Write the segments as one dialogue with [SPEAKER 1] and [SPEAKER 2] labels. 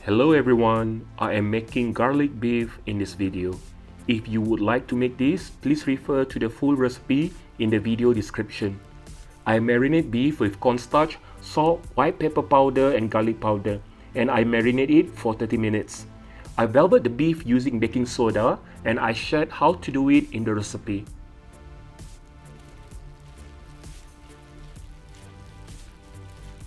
[SPEAKER 1] Hello everyone, I am making garlic beef in this video. If you would like to make this, please refer to the full recipe in the video description. I marinate beef with cornstarch, salt, white pepper powder and garlic powder, and I marinate it for 30 minutes. I velvet the beef using baking soda and I shared how to do it in the recipe.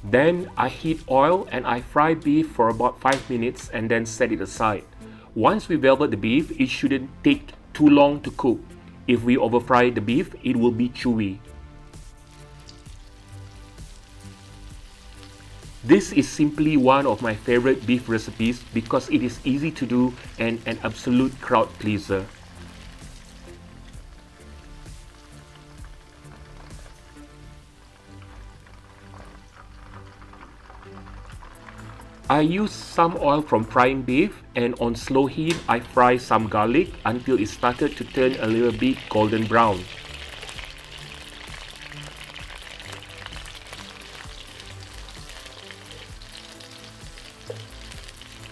[SPEAKER 1] Then I heat oil and I fry beef for about 5 minutes and then set it aside. Once we velvet the beef, it shouldn't take too long to cook. If we overfry the beef, it will be chewy. This is simply one of my favorite beef recipes because it is easy to do and an absolute crowd pleaser. I use some oil from frying beef and on slow heat I fry some garlic until it started to turn a little bit golden brown.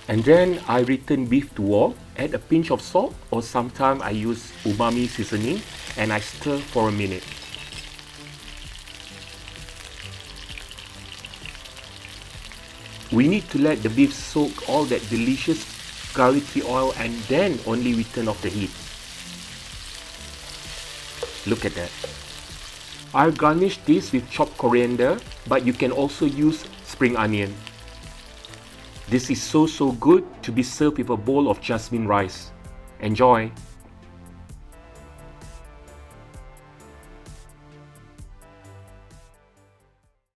[SPEAKER 1] And then I return beef to wok, add a pinch of salt or sometimes I use umami seasoning and I stir for a minute. We need to let the beef soak all that delicious garlicky oil and then only we turn off the heat. Look at that. I'll garnish this with chopped coriander, but you can also use spring onion. This is so good to be served with a bowl of jasmine rice. Enjoy!